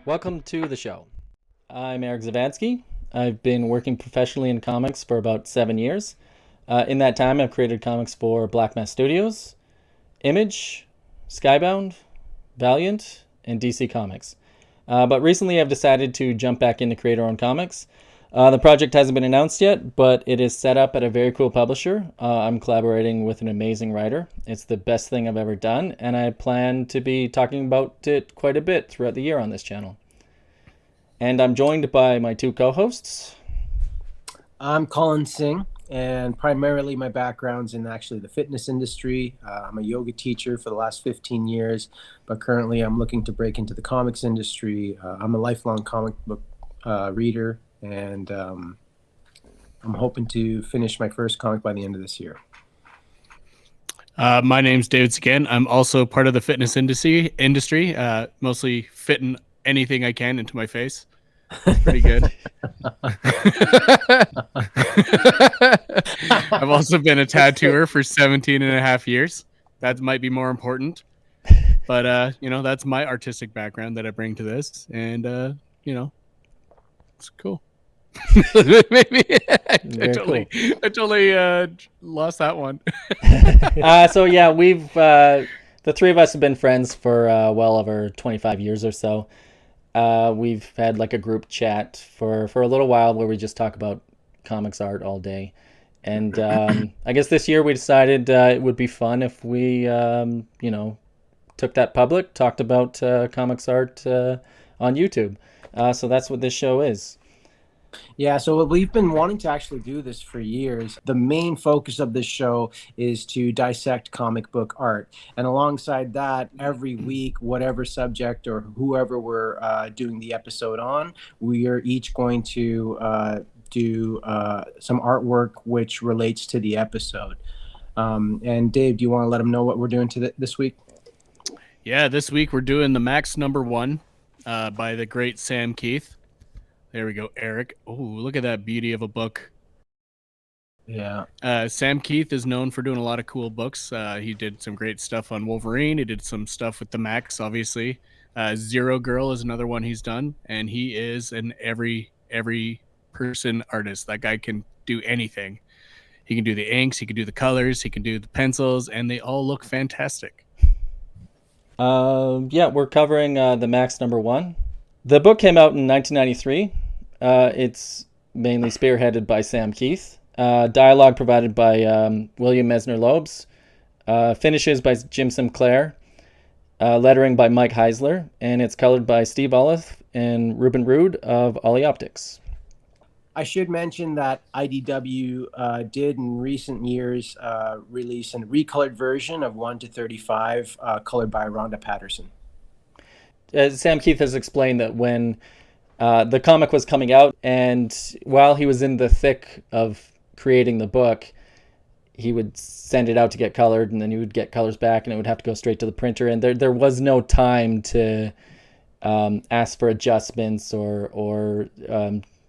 Welcome to the show. I'm Eric Zavadsky. I've been working professionally in comics for about 7 years. In that time, I've created comics for Black Mass Studios, Image, Skybound, Valiant, and DC Comics. But recently, I've decided to jump back into creator-owned comics. The project hasn't been announced yet, but it is set up at a very cool publisher. I'm collaborating with an amazing writer. It's the best thing I've ever done, and I plan to be talking about it quite a bit throughout the year on this channel. And I'm joined by my two co-hosts. I'm Colin Singh, and primarily my background's in actually the fitness industry. I'm a yoga teacher for the last 15 years, but currently I'm looking to break into the comics industry. I'm a lifelong comic book reader, and I'm hoping to finish my first comic by the end of this year. My name's David again. I'm also part of the fitness industry, mostly fitting anything I can into my face. It's pretty good. I've also been a tattooer for 17 and a half years. That might be more important. But, that's my artistic background that I bring to this. And, it's cool. Maybe I totally lost that one. So yeah, we've the three of us have been friends for well over 25 years or so. We've had like a group chat for a little while where we just talk about comics art all day. And I guess this year we decided it would be fun if we took that public, talked about comics art on YouTube. So that's what this show is. Yeah, so we've been wanting to actually do this for years. The main focus of this show is to dissect comic book art. And alongside that, every week, whatever subject or whoever we're doing the episode on, we are each going to do some artwork which relates to the episode. And Dave, do you want to let them know what we're doing this week? Yeah, this week we're doing the Max #1 by the great Sam Keith. There we go, Eric. Oh, look at that beauty of a book. Yeah. Sam Keith is known for doing a lot of cool books. He did some great stuff on Wolverine. He did some stuff with the Max, obviously. Zero Girl is another one he's done, and he is an every person artist. That guy can do anything. He can do the inks, he can do the colors, he can do the pencils, and they all look fantastic. Yeah, we're covering the Max #1. The book came out in 1993. It's mainly spearheaded by Sam Keith. Dialogue provided by William Mesner-Loebs. Finishes by Jim Sinclair. Lettering by Mike Heisler. And it's colored by Steve Olive and Ruben Rude of Ollie Optics. I should mention that IDW did in recent years release a recolored version of 1 to 35 colored by Rhonda Patterson. Sam Keith has explained that when the comic was coming out, and while he was in the thick of creating the book, he would send it out to get colored, and then he would get colors back, and it would have to go straight to the printer. And there was no time to ask for adjustments or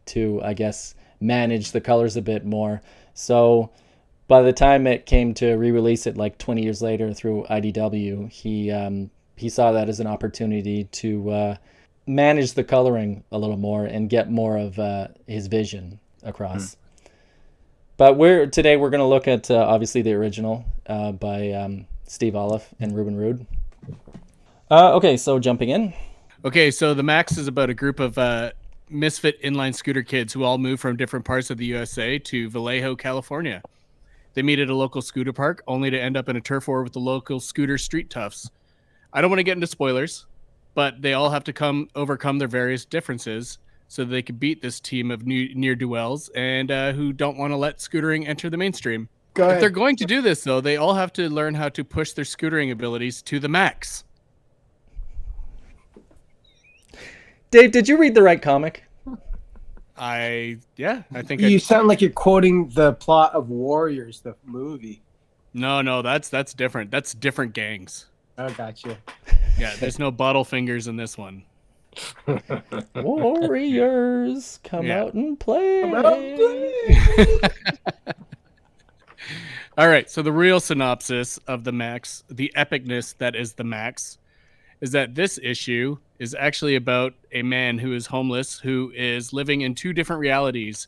to, I guess, manage the colors a bit more. So by the time it came to re-release it like 20 years later through IDW, he saw that as an opportunity to manage the coloring a little more and get more of his vision across. But today we're going to look at obviously the original by Steve Olive and Ruben Rude. Okay, so jumping in. Okay, so the Max is about a group of misfit inline scooter kids who all move from different parts of the USA to Vallejo, California. They meet at a local scooter park only to end up in a turf war with the local scooter street toughs. I don't want to get into spoilers, but they all have to overcome their various differences so they can beat this team of ne'er-do-wells and who don't want to let scootering enter the mainstream. If they're going to do this, though, they all have to learn how to push their scootering abilities to the max. Dave, did you read the right comic? I think you sound like you're quoting the plot of Warriors, the movie. No, that's different. That's different gangs. Oh, gotcha. Yeah, there's no bottle fingers in this one. Warriors, come out and play. All right, so the real synopsis of the Max, the epicness that is the Max, is that this issue is actually about a man who is homeless, who is living in two different realities.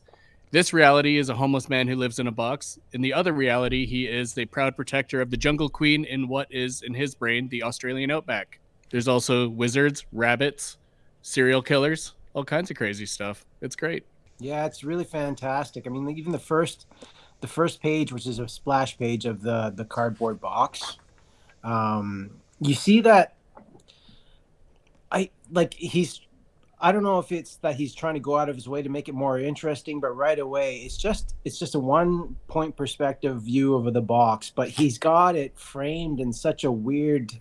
This reality is a homeless man who lives in a box. In the other reality, he is the proud protector of the jungle queen in what is, in his brain, the Australian outback. There's also wizards, rabbits, serial killers, all kinds of crazy stuff. It's great. Yeah, it's really fantastic. I mean, even the first page, which is a splash page of the cardboard box, you see that I don't know if it's that he's trying to go out of his way to make it more interesting, but right away it's just a one point perspective view of the box, but he's got it framed in such a weird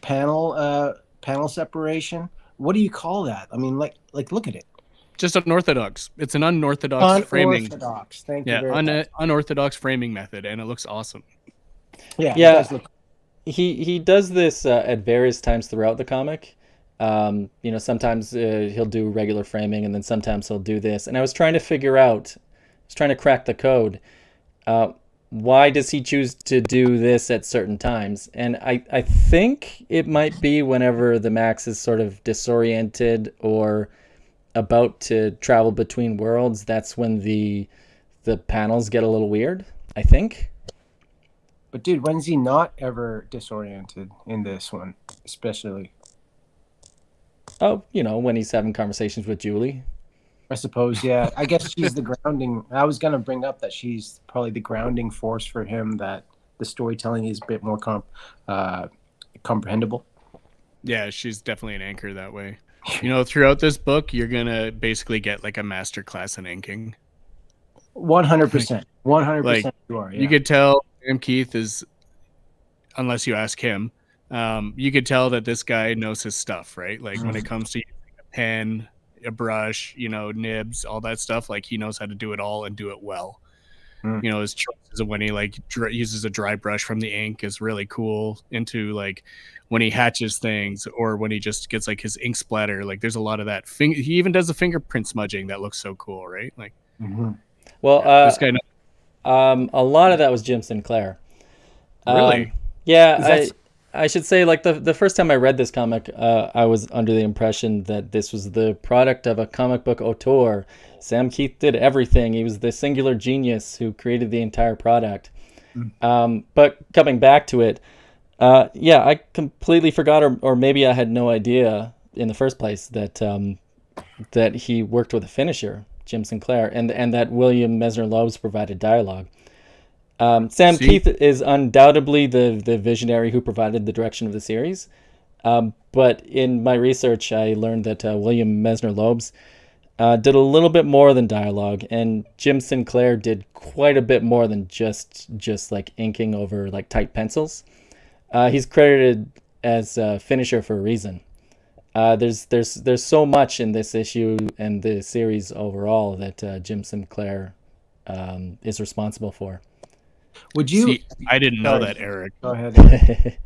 panel separation. What do you call that? I mean, like look at it. Just unorthodox. It's an unorthodox framing. Unorthodox. Thank you very much. Unorthodox framing method, and it looks awesome. Yeah. Yeah. It does look... He does this at various times throughout the comic. Sometimes he'll do regular framing, and then sometimes he'll do this. And I was trying to figure out, trying to crack the code. Why does he choose to do this at certain times? And I think it might be whenever the Maxx is sort of disoriented or about to travel between worlds. That's when the panels get a little weird, I think. But dude, when's he not ever disoriented in this one, especially? Oh, when he's having conversations with Julie. I suppose, yeah. I guess she's the grounding. I was going to bring up that she's probably the grounding force for him, that the storytelling is a bit more comprehensible. Yeah, she's definitely an anchor that way. Throughout this book, you're going to basically get like a master class in inking. 100%. 100% like, sure. Yeah. You could tell Sam Keith is, unless you ask him, you could tell that this guy knows his stuff, right? Like when it comes to using a pen, a brush, nibs, all that stuff, like he knows how to do it all and do it well. His choices of when he uses a dry brush from the ink is really cool, into like when he hatches things, or when he just gets like his ink splatter. Like there's a lot of that. He even does the fingerprint smudging that looks so cool, right? Like, well, this guy knows. A lot of that was Jim Sinclair. Really? Yeah, I should say, like the first time I read this comic, I was under the impression that this was the product of a comic book auteur. Sam Keith did everything. He was the singular genius who created the entire product. But coming back to it, I completely forgot, or maybe I had no idea in the first place that he worked with a finisher, Jim Sinclair, and that William Mesner Loebs provided dialogue. Sam Keith is undoubtedly the visionary who provided the direction of the series. But in my research, I learned that William Mesner Loebs did a little bit more than dialogue, and Jim Sinclair did quite a bit more than just like inking over like tight pencils. He's credited as a finisher for a reason. There's so much in this issue and the series overall that Jim Sinclair is responsible for. Would you? See, I didn't know that, Eric. Go ahead.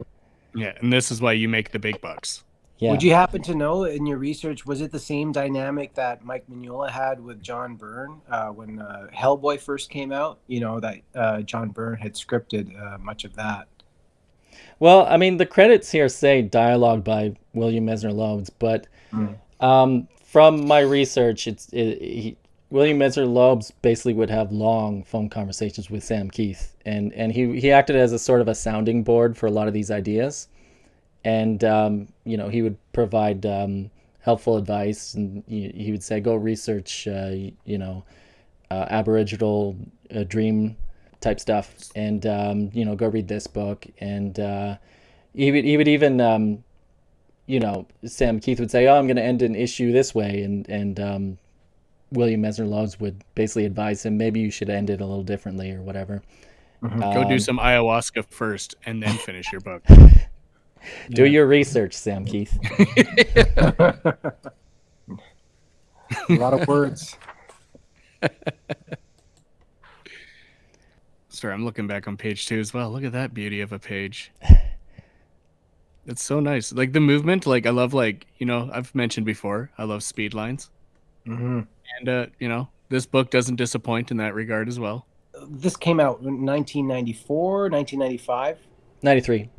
Yeah, and this is why you make the big bucks. Yeah. Would you happen to know in your research, was it the same dynamic that Mike Mignola had with John Byrne when Hellboy first came out? That John Byrne had scripted much of that. Well, I mean, the credits here say dialogue by William Mesner Loebs, but from my research, William Mesner Loebs basically would have long phone conversations with Sam Keith, and he acted as a sort of a sounding board for a lot of these ideas, and he would provide helpful advice, and he would say, go research Aboriginal dream type stuff, and go read this book, and he would even Sam Keith would say, oh, I'm going to end an issue this way, and William Mesner Loebs would basically advise him, maybe you should end it a little differently or whatever. Go do some ayahuasca first and then finish your book. Do your research, Sam Keith. A lot of words. Sorry, I'm looking back on page 2 as well. Look at that beauty of a page. It's so nice. Like the movement, like I love, like, I've mentioned before, I love speed lines. And, this book doesn't disappoint in that regard as well. This came out in 1994, 1995? 93.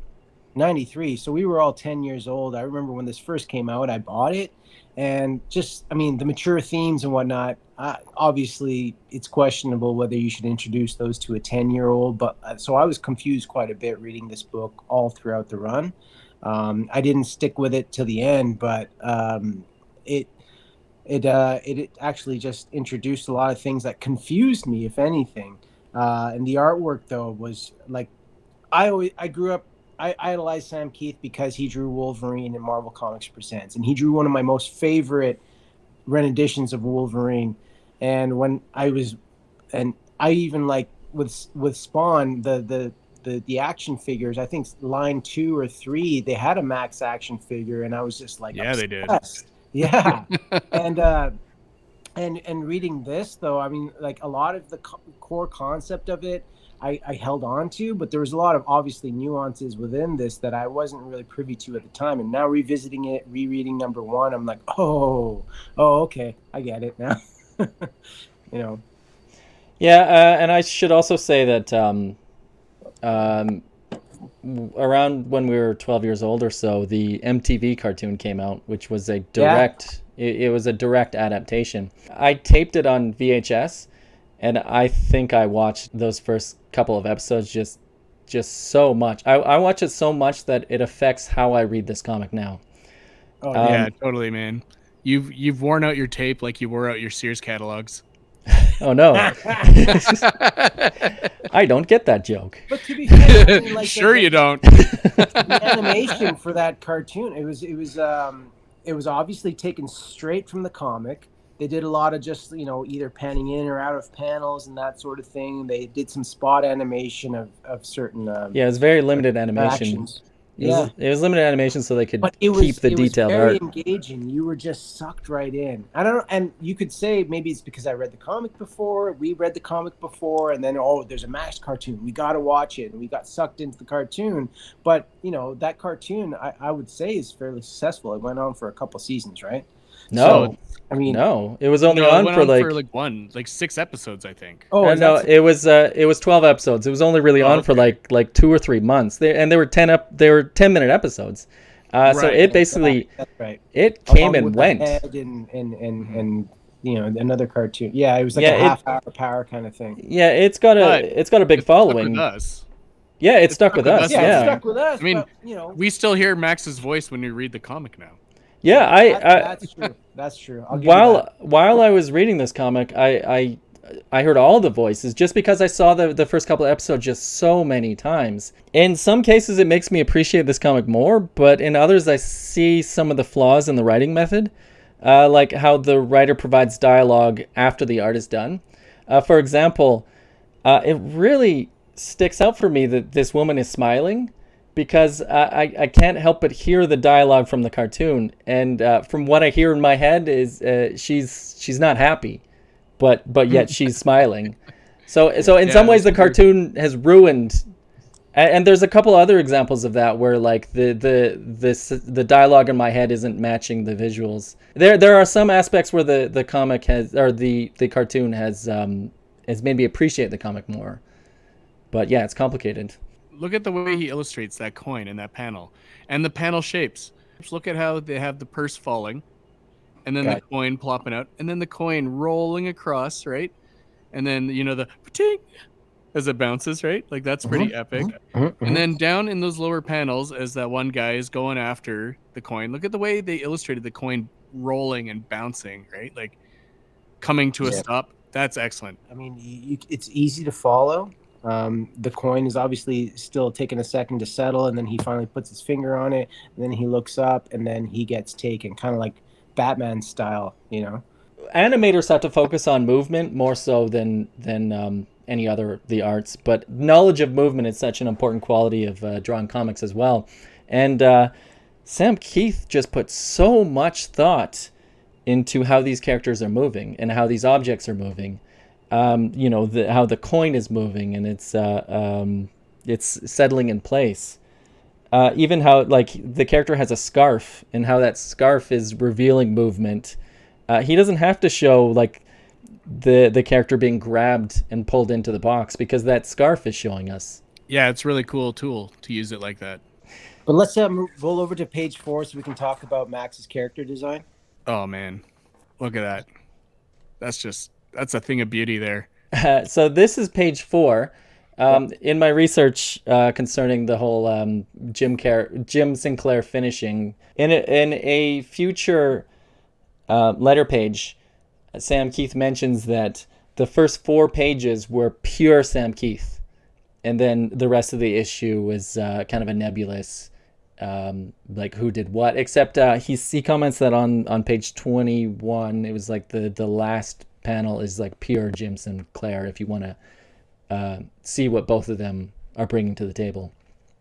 93. So we were all 10 years old. I remember when this first came out, I bought it. And just, I mean, the mature themes and whatnot, obviously it's questionable whether you should introduce those to a 10-year-old. But so I was confused quite a bit reading this book all throughout the run. I didn't stick with it till the end, but it actually just introduced a lot of things that confused me, if anything. And the artwork, though, was like, I grew up, I idolized Sam Keith because he drew Wolverine in Marvel Comics Presents, and he drew one of my most favorite renditions of Wolverine. And when I was, and I even like with Spawn, the action figures, I think line 2 or 3, they had a Max action figure, and I was just like, yeah, obsessed. they did. Yeah. And reading this, though, I mean, like a lot of the core concept of it, I held on to, but there was a lot of obviously nuances within this that I wasn't really privy to at the time. And now revisiting it, rereading number 1, I'm like, oh, okay, I get it now. You know. Yeah, and I should also say that around when we were 12 years old or so, the MTV cartoon came out, which was a direct. Yeah. It was a direct adaptation. I taped it on VHS. And I think I watched those first couple of episodes just so much. I watch it so much that it affects how I read this comic now. Oh yeah, totally, man. You've worn out your tape like you wore out your Sears catalogs. Oh no, I don't get that joke. But to be fair, I mean, like sure you don't. The animation for that cartoon, it was obviously taken straight from the comic. They did a lot of just, either panning in or out of panels and that sort of thing. They did some spot animation of certain. Yeah, it was very limited animation. Yeah, it was limited animation, so they could keep the detailed art. It was very engaging. You were just sucked right in. I don't know, and you could say maybe it's because I read the comic before. We read the comic before, and then there's a Max cartoon. We got to watch it, and we got sucked into the cartoon. But that cartoon, I would say, is fairly successful. It went on for a couple seasons, right? No, so, I mean, no, it was only on for 6 episodes, I think. Oh, no, it was 12 episodes. It was only really on for like 2 or 3 months. They were 10-minute episodes. So it basically it came and went. And another cartoon. Yeah, it was like a half-hour power kind of thing. Yeah, it's got a big following. With us. Yeah, it stuck with us. Yeah, it stuck with us. I mean, we still hear Max's voice when we read the comic now. Yeah, that's true. That's true. While I was reading this comic, I heard all the voices just because I saw the first couple of episodes just so many times. In some cases, it makes me appreciate this comic more, but in others, I see some of the flaws in the writing method, like how the writer provides dialogue after the art is done. For example, it really sticks out for me that this woman is smiling, because I can't help but hear the dialogue from the cartoon, and from what I hear in my head is she's not happy, but yet she's smiling. So in some ways the cartoon has ruined, and there's a couple other examples of that where like the dialogue in my head isn't matching the visuals. There are some aspects where the comic has, or the cartoon has made me appreciate the comic more, but yeah, it's complicated. Look at the way he illustrates that coin in that panel, and the panel shapes. Look at how they have the purse falling, and then the coin plopping out, and then the coin rolling across, right? And then the ting as it bounces, right? Like that's pretty epic. And then down in those lower panels, as that one guy is going after the coin, look at the way they illustrated the coin rolling and bouncing, right? Like coming to a stop. That's excellent. I mean, it's easy to follow. The coin is obviously still taking a second to settle, and then he finally puts his finger on it, and then he looks up, and then he gets taken, kind of like Batman style, Animators have to focus on movement more so than any other the arts, but knowledge of movement is such an important quality of drawing comics as well. And Sam Keith just put so much thought into how these characters are moving and how these objects are moving. How the coin is moving and it's settling in place. Even how like the character has a scarf and how that scarf is revealing movement. He doesn't have to show like the character being grabbed and pulled into the box because that scarf is showing us. Yeah, it's a really cool tool to use it like that. But let's roll over to page 4 so we can talk about Max's character design. Oh man, look at that. That's a thing of beauty there. So this is page 4. In my research concerning the whole Jim Sinclair finishing, in a future letter page, Sam Keith mentions that the first 4 pages were pure Sam Keith, and then the rest of the issue was kind of a nebulous, like who did what. Except he comments that on page 21, it was like the last panel is like pure Jim Sinclair, if you want to see what both of them are bringing to the table.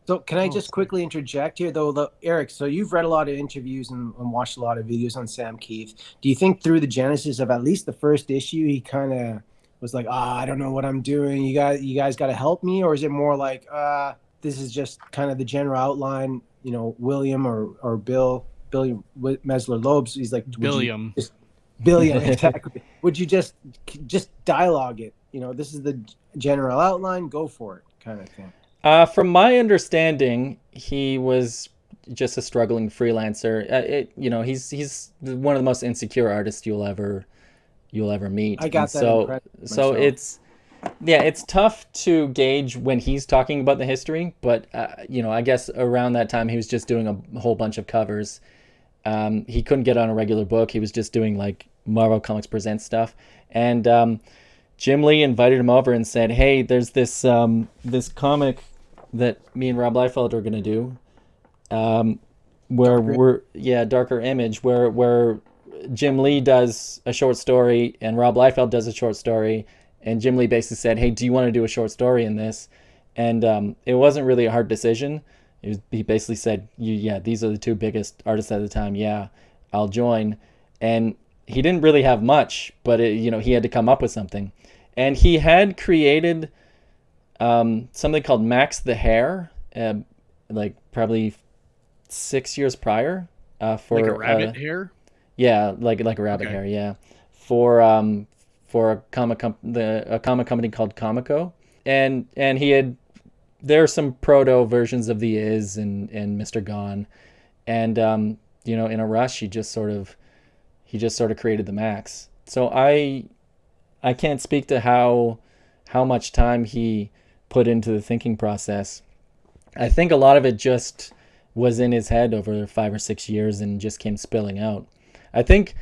So can I just quickly interject here, though, Eric? So you've read a lot of interviews and watched a lot of videos on Sam Keith. Do you think through the genesis of at least the first issue, he kind of was like, I don't know what I'm doing. You guys got to help me, or is it more like, this is just kind of the general outline? You know, William or Billy Mesler Loebs. He's like Billiam. Billiam, exactly. Would you just dialogue it? You know, this is the general outline. Go for it, kind of thing. From my understanding, he was just a struggling freelancer. He's one of the most insecure artists you'll ever meet. I got that impression myself. It's tough to gauge when he's talking about the history, but I guess around that time he was just doing a whole bunch of covers. He couldn't get on a regular book. He was just doing like Marvel Comics Presents stuff, and Jim Lee invited him over and said, "Hey, there's this comic that me and Rob Liefeld are going to do, Darker Image, where Jim Lee does a short story and Rob Liefeld does a short story." And Jim Lee basically said, "Hey, do you want to do a short story in this?" And it wasn't really a hard decision. He basically said, these are the 2 biggest artists at the time. Yeah, I'll join. And he didn't really have much, but he had to come up with something. And he had created something called Max the Hare, like probably 6 years prior. For like a rabbit hare? Yeah, like a rabbit hare. Yeah, for a comic company called Comico, and there are some proto versions of the Is and Mr. Gone, and in a rush he just sort of created the Maxx. So I can't speak to how much time he put into the thinking process. I think a lot of it just was in his head over 5 or 6 years and just came spilling out. I think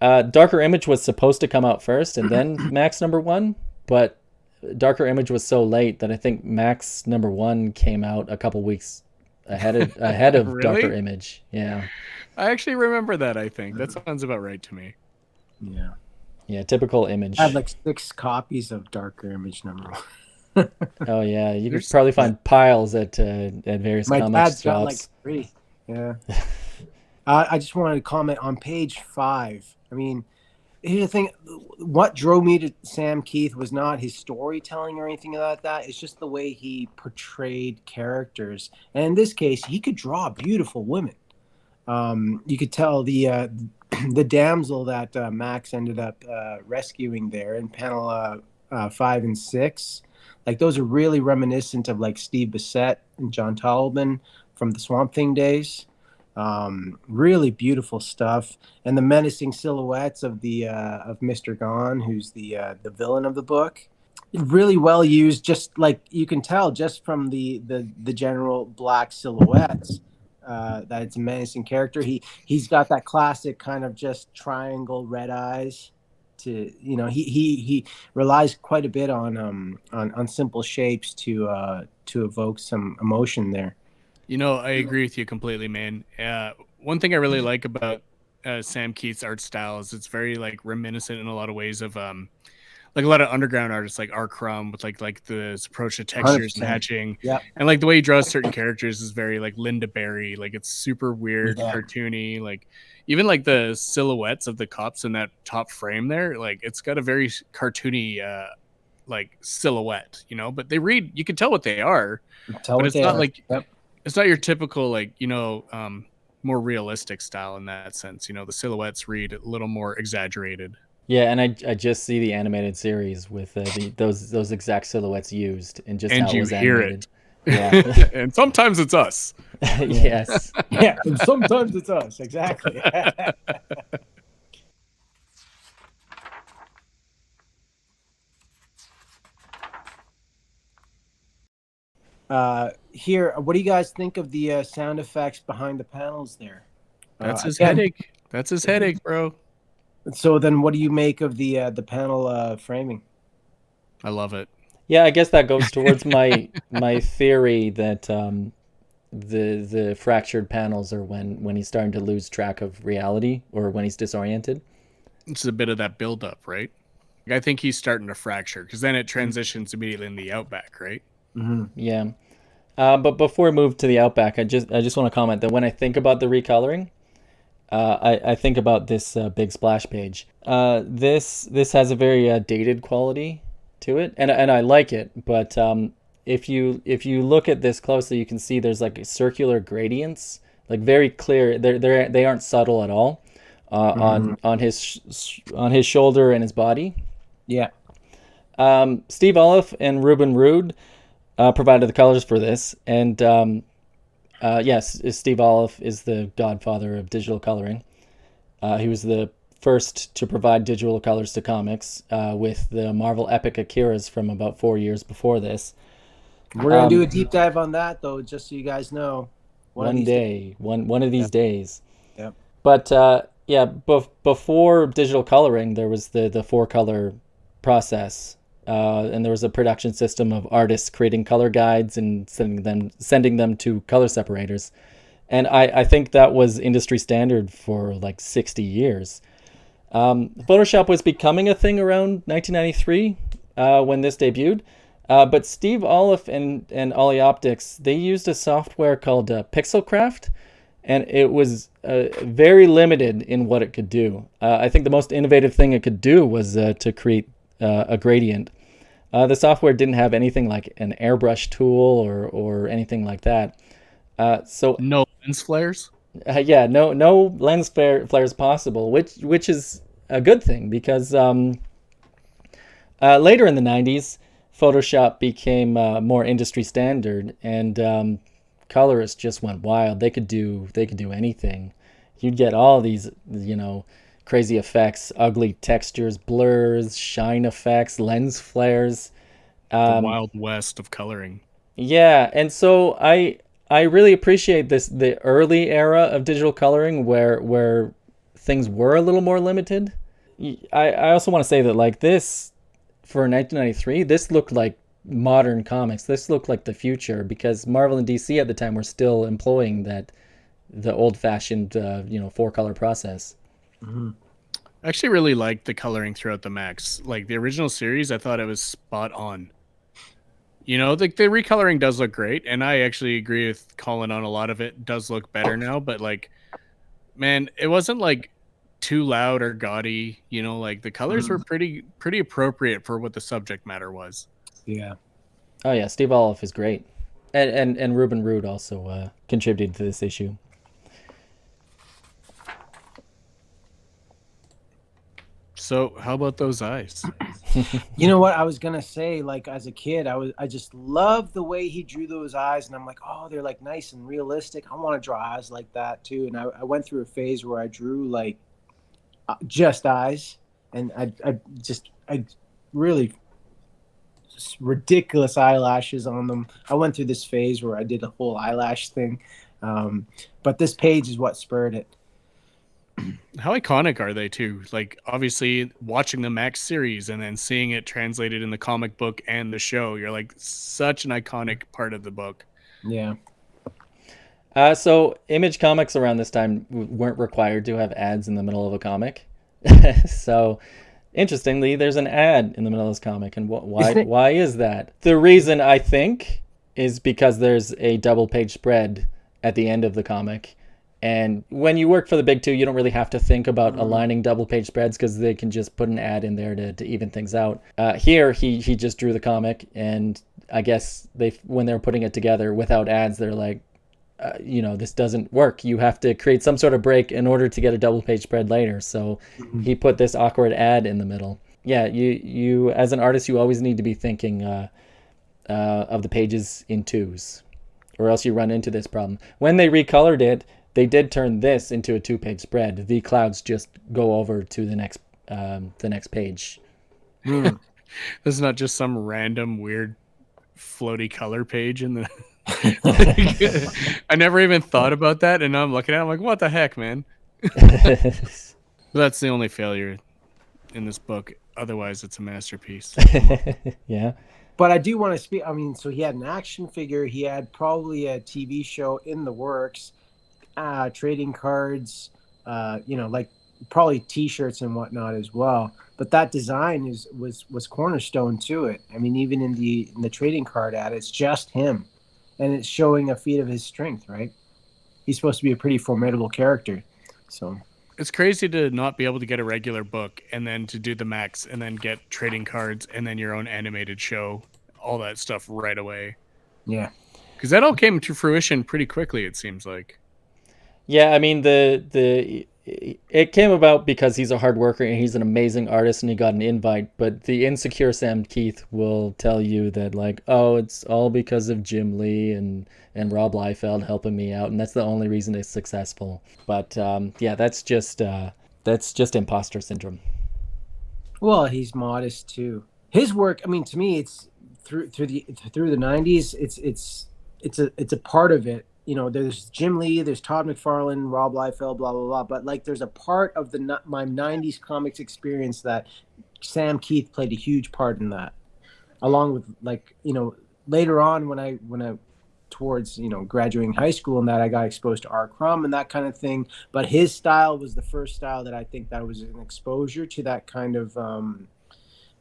Darker Image was supposed to come out first and then Maxx #1, but Darker Image was so late that I think Maxx #1 came out a couple weeks ahead of Really? Darker Image. Yeah. I actually remember that. I think that sounds about right to me. Yeah, typical Image. I have like 6 copies of Darker Image #1. Oh yeah, you could probably find piles at various My comics dad's got like shops. 3. Yeah. I just wanted to comment on page 5. I mean, here's the thing. What drove me to Sam Keith was not his storytelling or anything like that. It's just the way he portrayed characters. And in this case, he could draw beautiful women. You could tell the damsel that Max ended up rescuing there in panel 5 and 6. Like, those are really reminiscent of like Steve Bissette and John Tolman from the Swamp Thing days. Really beautiful stuff, and the menacing silhouettes of Mr. Gone, who's the villain of the book. Really well used, just like you can tell just from the general black silhouettes that it's a menacing character. He's got that classic kind of just triangle red eyes. He relies quite a bit on simple shapes to evoke some emotion there. I agree with you completely, man. One thing I really like about Sam Keith's art style is it's very like reminiscent in a lot of ways of like a lot of underground artists like R. Crumb with like this approach to textures 100%. and hatching. Yeah. And like the way he draws certain characters is very like Linda Berry. Like it's super weird, cartoony. Like even like the silhouettes of the cops in that top frame there, like it's got a very cartoony like silhouette, but you can tell what they are. But it's not like it's not your typical like more realistic style in that sense. The silhouettes read a little more exaggerated. Yeah, and I just see the animated series with those exact silhouettes used and just how it was animated. Yeah. And sometimes it's us. Yes. Yeah, and sometimes it's us. Exactly. Here, what do you guys think of the sound effects behind the panels there? That's his Again, headache. That's his headache, bro. so then, what do you make of the panel framing? I love it. Yeah, I guess that goes towards my theory that the fractured panels are when he's starting to lose track of reality or when he's disoriented. It's a bit of that buildup, right? I think he's starting to fracture because then it transitions immediately in the outback, right? Mm-hmm. Yeah. But before we move to the Outback, I just want to comment that when I think about the recoloring, I think about this big splash page. This has a very dated quality to it, and I like it. But if you look at this closely, you can see there's like circular gradients, like very clear. They aren't subtle at all on his shoulder and his body. Yeah. Steve Olive and Ruben Rude provided the colors for this, and yes, Steve Olive is the godfather of digital coloring. He was the first to provide digital colors to comics with the Marvel Epic Akiras from about 4 years before this. We're gonna do a deep dive on that, though, just so you guys know. One of these days. Yep. But yeah, before digital coloring, there was the four color process. And there was a production system of artists creating color guides and sending them to color separators. And I think that was industry standard for like 60 years. Photoshop was becoming a thing around 1993 when this debuted. But Steve Olive and Ollie Optics, they used a software called Pixelcraft, and it was very limited in what it could do. I think the most innovative thing it could do was to create a gradient. The software didn't have anything like an airbrush tool or anything like that. So no lens flares. Yeah, no lens flares possible, which is a good thing because later in the 90s, Photoshop became more industry standard, and colorists just went wild. They could do anything. You'd get all these, crazy effects, ugly textures, blurs, shine effects, lens flares. The Wild West of coloring. Yeah, and so I really appreciate the early era of digital coloring where things were a little more limited. I also want to say that like this, for 1993, this looked like modern comics. This looked like the future because Marvel and DC at the time were still employing the old-fashioned, four-color process. Mm-hmm. I actually really liked the coloring throughout the Maxx. Like the original series, I thought it was spot on. The recoloring does look great, and I actually agree with Colin on a lot of it. Does look better now, but like, man, it wasn't like too loud or gaudy. Like the colors were pretty appropriate for what the subject matter was. Yeah. Oh yeah, Steve Olive is great, and Ruben Rude also contributed to this issue. So how about those eyes? You know what I was gonna say? Like as a kid, I just loved the way he drew those eyes, and I'm like, oh, they're like nice and realistic. I want to draw eyes like that too. And I went through a phase where I drew like just eyes, and I really just ridiculous eyelashes on them. I went through this phase where I did a whole eyelash thing, but this page is what spurred it. How iconic are they too? Like obviously watching the Maxx series and then seeing it translated in the comic book and the show, you're like such an iconic part of the book. Yeah. So Image Comics around this time weren't required to have ads in the middle of a comic. So interestingly, there's an ad in the middle of this comic, and why is that? The reason I think is because there's a double page spread at the end of the comic. And when you work for the big two, you don't really have to think about aligning double page spreads because they can just put an ad in there to even things out. Here, he just drew the comic, and I guess when they were putting it together without ads, they're like, this doesn't work. You have to create some sort of break in order to get a double page spread later. So he put this awkward ad in the middle. Yeah, you as an artist, you always need to be thinking of the pages in twos, or else you run into this problem. When they recolored it, they did turn this into a 2-page spread. The clouds just go over to the next page. This is not just some random weird floaty color page in the. I never even thought about that, and now I'm looking at it, I'm like, what the heck, man? That's the only failure in this book. Otherwise, it's a masterpiece. Yeah. But I do want to speak. I mean, so he had an action figure. He had probably a TV show in the works, trading cards, like probably T-shirts and whatnot as well. But that design was cornerstone to it. I mean, even in the trading card ad, it's just him, and it's showing a feat of his strength. Right? He's supposed to be a pretty formidable character. So it's crazy to not be able to get a regular book and then to do the Maxx and then get trading cards and then your own animated show, all that stuff right away. Yeah. Because that all came to fruition pretty quickly, it seems like. Yeah, I mean, it came about because he's a hard worker and he's an amazing artist and he got an invite, but the insecure Sam Keith will tell you that, like, oh, it's all because of Jim Lee and Rob Liefeld helping me out, and that's the only reason it's successful. But yeah, that's just imposter syndrome. Well, he's modest too. His work, I mean, to me, it's through the 90s. It's a part of it. You know, there's Jim Lee, there's Todd McFarlane, Rob Liefeld, blah blah blah. But like, there's a part of my '90s comics experience that Sam Keith played a huge part in that. Along with, like, later on when I towards graduating high school and that, I got exposed to R. Crumb and that kind of thing. But his style was the first style that I think that was an exposure to that kind of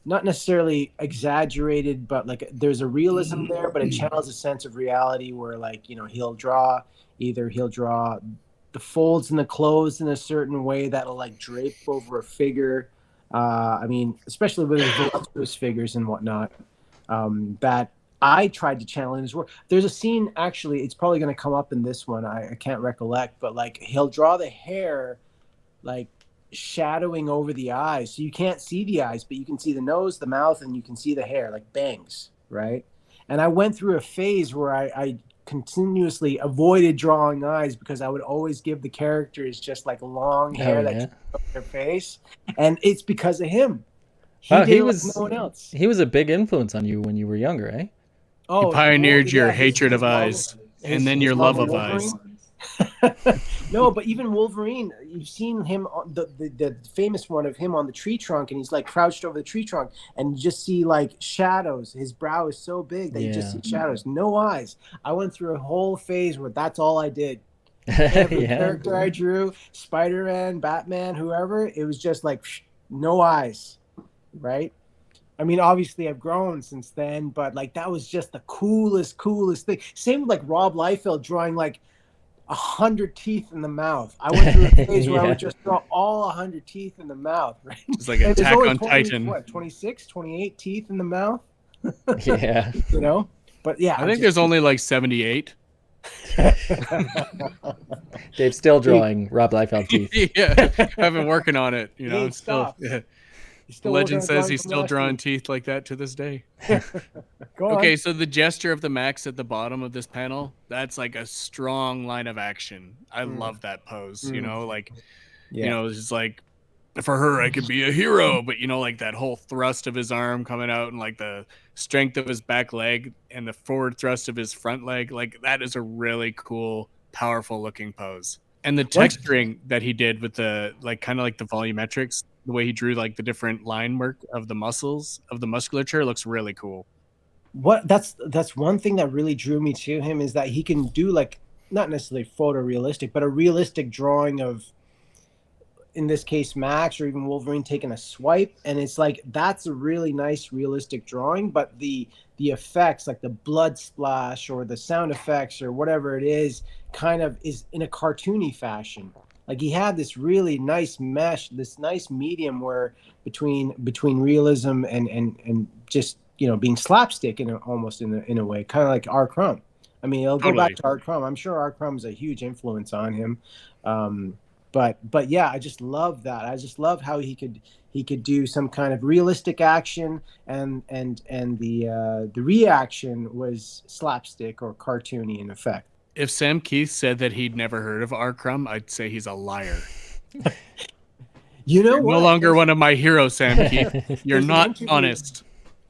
not necessarily exaggerated, but like there's a realism there, but it channels a sense of reality where, like, he'll draw the folds in the clothes in a certain way that'll like drape over a figure. I mean, especially with his voluptuous figures and whatnot, that I tried to channel in his work. There's a scene, actually, it's probably going to come up in this one. I can't recollect, but like he'll draw the hair like shadowing over the eyes, so you can't see the eyes, but you can see the nose, the mouth, and you can see the hair, like bangs, right? And I went through a phase where I continuously avoided drawing eyes because I would always give the characters just like long hair that came up their face, and it's because of him. He was like no one else. He was a big influence on you when you were younger, eh? Oh, he pioneered your hatred of eyes, and then your love of eyes. No, but even Wolverine, you've seen him on the famous one of him on the tree trunk, and he's like crouched over the tree trunk, and you just see like shadows. His brow is so big that you just see shadows, no eyes. I went through a whole phase where that's all I did. Every character I drew, Spider-Man, Batman, whoever, it was just like no eyes, right? I mean, obviously I've grown since then, but like that was just the coolest thing. Same with like Rob Liefeld drawing like 100 teeth in the mouth. I went through a phase where I would just draw all 100 teeth in the mouth, right? It's like Attack on Titan. What, 26, 28 teeth in the mouth? Yeah. But yeah. I think there's only like 78. Dave's still drawing Rob Liefeld teeth. Yeah, I've been working on it. Still. Yeah. Legend says he's still drawing teeth like that to this day. Okay, so the gesture of the Maxx at the bottom of this panel, that's like a strong line of action. I love that pose. It's like, for her, I could be a hero, but like that whole thrust of his arm coming out and like the strength of his back leg and the forward thrust of his front leg, like that is a really cool, powerful looking pose. And the texturing that he did with the like kind of like the volumetrics, the way he drew like the different line work of the muscles of the musculature looks really cool. That's one thing that really drew me to him, is that he can do like not necessarily photorealistic, but a realistic drawing of, in this case, Max or even Wolverine taking a swipe, and it's like that's a really nice realistic drawing, but the effects, like the blood splash or the sound effects or whatever it is, kind of is in a cartoony fashion. Like he had this really nice mesh, this nice medium where between realism and just being slapstick almost in a way, kind of like R. Crumb. I mean, it'll go back to R. Crumb. I'm sure R. Crumb's a huge influence on him. But yeah, I just love that. I just love how he could do some kind of realistic action, and the reaction was slapstick or cartoony in effect. If Sam Keith said that he'd never heard of R. Crumb, I'd say he's a liar. You know You're what? no longer one of my heroes, Sam Keith. You're not honest.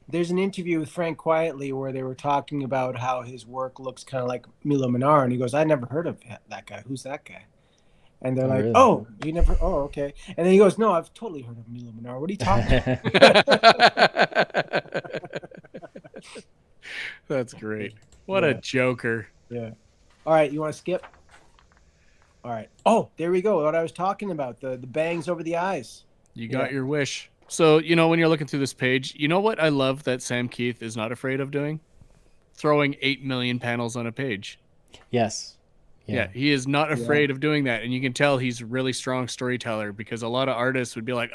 There's an interview with Frank Quietly where they were talking about how his work looks kind of like Milo Manara, and he goes, "I never heard of that guy. Who's that guy?" And they're like, really? "Oh, you never? Oh, okay." And then he goes, "No, I've totally heard of Milo Manara. What are you talking about?" That's great. What a joker. Yeah. All right, you want to skip? All right. Oh, there we go. What I was talking about, the bangs over the eyes. You got your wish. So, you know, when you're looking through this page, you know what I love that Sam Keith is not afraid of doing? Throwing 8 million panels on a page. Yes. Yeah, he is not afraid of doing that. And you can tell he's a really strong storyteller, because a lot of artists would be like,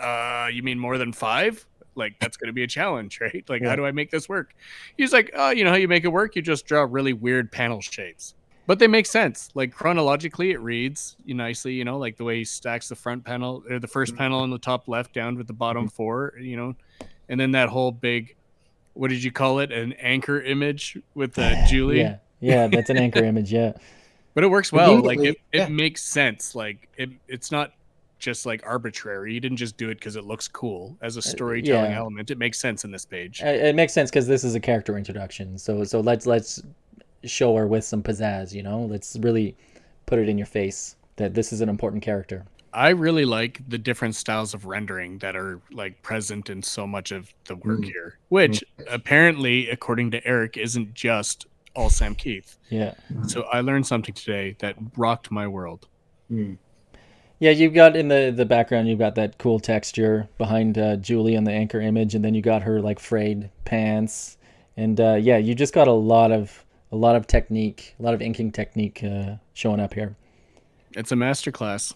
you mean more than 5? Like, that's going to be a challenge, right? Like, how do I make this work? He's like, you know how you make it work? You just draw really weird panel shapes. But they make sense. Like, chronologically, it reads nicely, you know, like the way he stacks the front panel, or the first panel on the top left down with the bottom 4, you know, and then that whole big, what did you call it? An anchor image with Julie. Yeah, that's an anchor image. Yeah. But it works well. Like, it makes sense. Like, it's not just like arbitrary. He didn't just do it because it looks cool as a storytelling element. It makes sense in this page. It makes sense because this is a character introduction. So let's show her with some pizzazz, you know. Let's really put it in your face that this is an important character. I really like the different styles of rendering that are like present in so much of the work here, which apparently, according to Eric, isn't just all Sam Keith. Yeah. So I learned something today that rocked my world. Yeah, you've got in the background, you've got that cool texture behind Julie on the anchor image, and then you got her like frayed pants, and you just got a lot of technique, a lot of inking technique showing up here. It's a masterclass.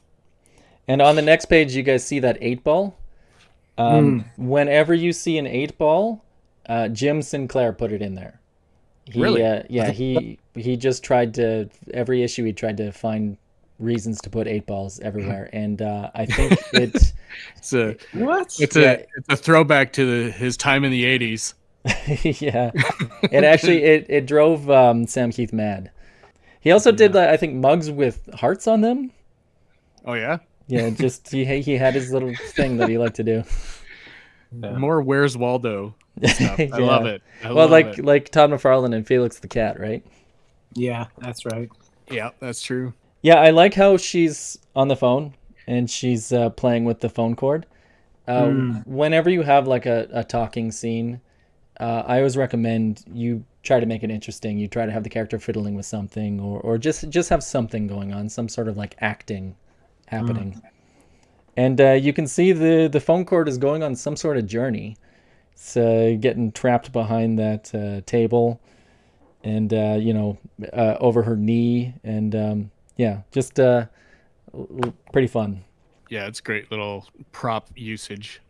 And on the next page, you guys see that 8-ball. Whenever you see an 8-ball, Jim Sinclair put it in there. He just tried to, every issue he tried to find reasons to put 8-balls everywhere, and I think it's a throwback to his time in the 80s. Yeah, it actually it drove Sam Keith mad. He also did I think mugs with hearts on them. Oh yeah. Yeah, just he had his little thing that he liked to do. More Where's Waldo stuff. I love it. Like Todd McFarlane and Felix the Cat, right? Yeah, that's right. Yeah, that's true. Yeah, I like how she's on the phone and she's playing with the phone cord. Whenever you have like a talking scene, I always recommend you try to make it interesting. You try to have the character fiddling with something, or just have something going on, some sort of like acting happening. And you can see the phone cord is going on some sort of journey. It's getting trapped behind that table, and over her knee, and just pretty fun. Yeah, it's great little prop usage.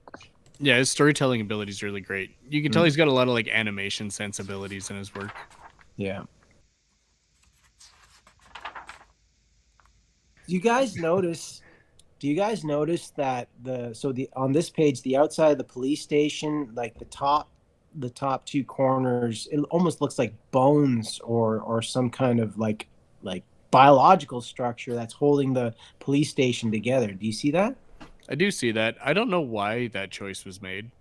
Yeah, his storytelling ability is really great. You can tell he's got a lot of like animation sensibilities in his work. Yeah. Do you guys notice that on this page, the outside of the police station, like the top 2 corners, it almost looks like bones or some kind of like biological structure that's holding the police station together. Do you see that? I do see that. I don't know why that choice was made,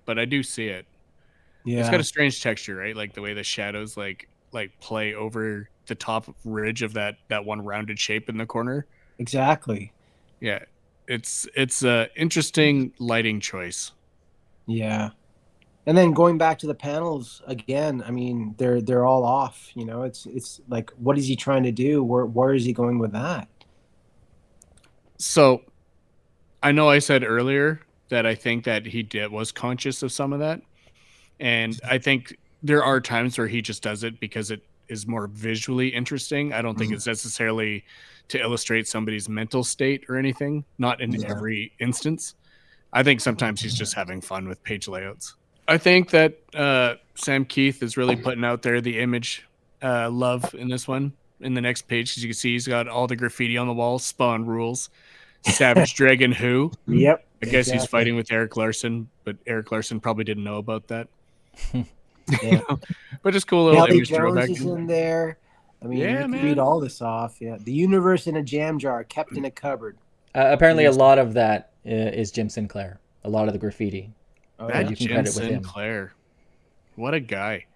but I do see it. Yeah. It's got a strange texture, right? Like the way the shadows like play over the top ridge of that one rounded shape in the corner. Exactly. Yeah. It's a interesting lighting choice. Yeah. And then going back to the panels again, I mean, they're all off, you know. It's like, what is he trying to do? Where is he going with that? So I know I said earlier that I think that he was conscious of some of that. And I think there are times where he just does it because it is more visually interesting. I don't think it's necessarily to illustrate somebody's mental state or anything. Not in every instance. I think sometimes he's just having fun with page layouts. I think that Sam Keith is really putting out there the image love in this one. In the next page, as you can see, he's got all the graffiti on the wall, Spawn rules. Savage Dragon who? Yep. I guess he's exactly. fighting with Eric Larson, but Eric Larson probably didn't know about that. Yeah. But just cool little Kelly image Jones throwback. is in there. I mean, Yeah, you can man. read all this off. Yeah. The universe in a jam jar kept in a cupboard. Apparently, a lot of that is Jim Sinclair. A lot of the graffiti. Oh, That yeah. You can Jim credit with him. Sinclair. What a guy.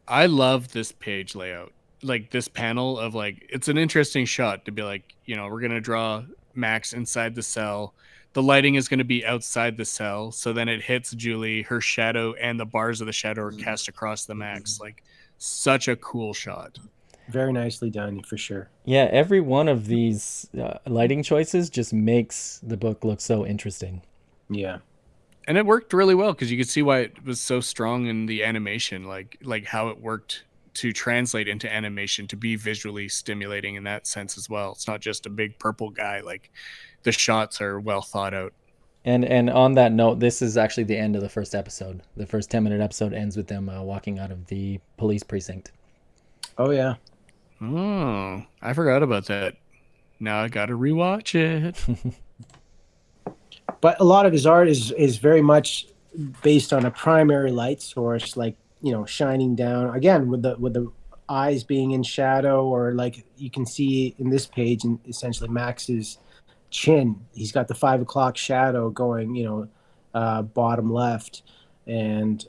I love this page layout. Like this panel of like, it's an interesting shot to be like, you know, we're going to draw Max inside the cell. The lighting is going to be outside the cell. So then it hits Julie, her shadow, and the bars of the shadow are cast across the Max. Like, such a cool shot. Very nicely done, for sure. Yeah, every one of these lighting choices just makes the book look so interesting. Yeah. And it worked really well because you could see why it was so strong in the animation, like how it worked to translate into animation to be visually stimulating in that sense as well. It's not just a big purple guy. Like the shots are well thought out. And on that note, this is actually the end of the first episode. The first 10-minute episode ends with them walking out of the police precinct. Oh, yeah. Oh, I forgot about that. Now I got to rewatch it. But a lot of his art is very much based on a primary light source, like, you know, shining down again with the eyes being in shadow, or like you can see in this page, and essentially Max's chin. He's got the 5 o'clock shadow going, you know, bottom left, and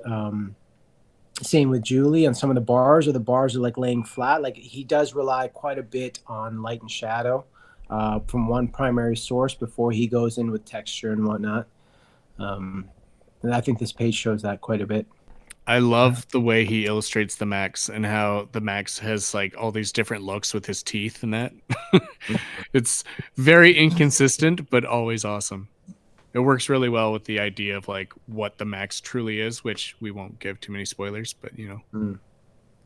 same with Julie on some of the bars, or the bars are like laying flat. Like he does rely quite a bit on light and shadow from one primary source before he goes in with texture and whatnot. And I think this page shows that quite a bit. I love the way he illustrates the Max and how the Max has like all these different looks with his teeth and that. It's very inconsistent, but always awesome. It works really well with the idea of like what the Max truly is, which we won't give too many spoilers, but you know,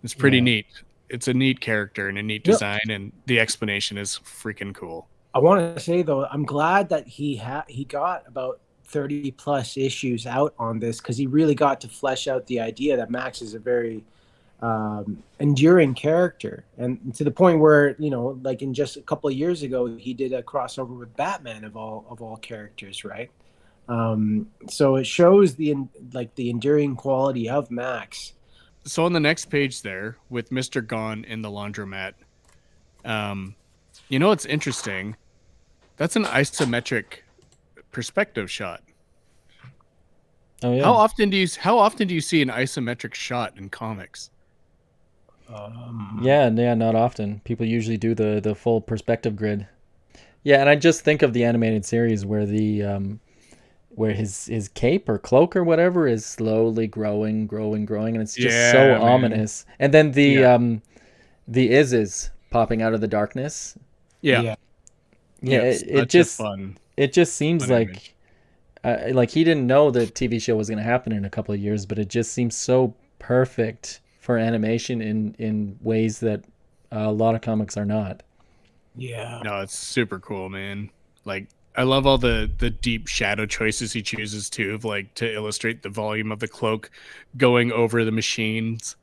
it's pretty neat. It's a neat character and a neat design, and the explanation is freaking cool. I want to say though, I'm glad that he got about 30 plus issues out on this, because he really got to flesh out the idea that Max is a very enduring character, and to the point where, you know, like in just a couple of years ago, he did a crossover with Batman of all characters, right? So it shows the enduring quality of Max. So on the next page there with Mr. Gone in the laundromat, you know what's interesting? That's an isometric perspective shot. Oh yeah. How often do you see an isometric shot in comics? Yeah, not often. People usually do the full perspective grid. Yeah, and I just think of the animated series where the where his cape or cloak or whatever is slowly growing, and it's just so ominous. And then the Izzes popping out of the darkness. Yeah. It just seems like he didn't know the TV show was going to happen in a couple of years, but it just seems so perfect for animation in ways that a lot of comics are not. Yeah. No, it's super cool, man. Like I love all the deep shadow choices he chooses too, of like to illustrate the volume of the cloak going over the machines.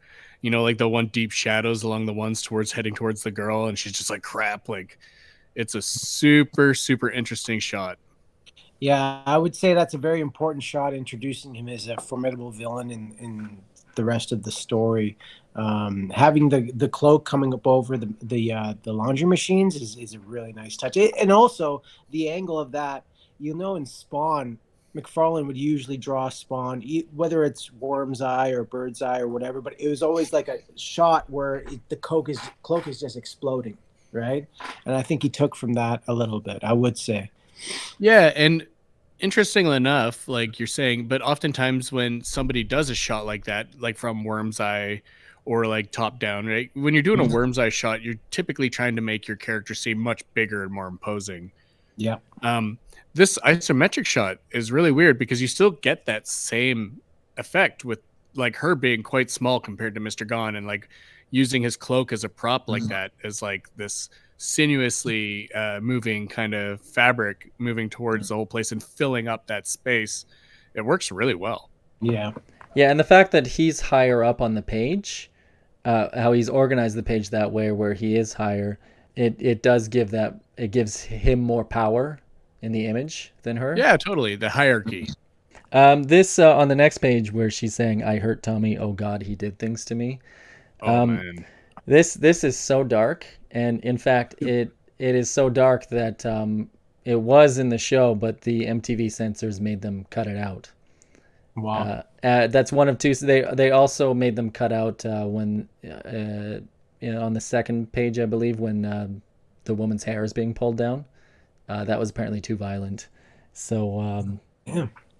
You know, like the one deep shadows along the ones heading towards the girl, and she's just like crap. Like it's a super, super interesting shot. Yeah, I would say that's a very important shot, introducing him as a formidable villain in the rest of the story. Having the cloak coming up over the laundry machines is a really nice touch. And also the angle of that, you know, in Spawn, McFarlane would usually draw Spawn, whether it's Worm's Eye or Bird's Eye or whatever, but it was always like a shot where the cloak is just exploding, right? And I think he took from that a little bit, I would say. Yeah, and interestingly enough, like you're saying, but oftentimes when somebody does a shot like that, like from Worm's Eye or like top down, right? When you're doing a Worm's Eye shot, you're typically trying to make your character seem much bigger and more imposing. Yeah. This isometric shot is really weird because you still get that same effect with like her being quite small compared to Mr. Gone, and like using his cloak as a prop like that as like this sinuously moving kind of fabric moving towards the whole place and filling up that space. It works really well. Yeah. Yeah, and the fact that he's higher up on the page, how he's organized the page that way where he is higher, it does give that it gives him more power in the image than her. Yeah, totally. The hierarchy. This on the next page where she's saying, "I hurt Tommy. Oh God, he did things to me." Oh man. This is so dark, and in fact, it is so dark that it was in the show, but the MTV censors made them cut it out. Wow. That's one of two. They also made them cut out when on the second page, I believe, when the woman's hair is being pulled down. That was apparently too violent. So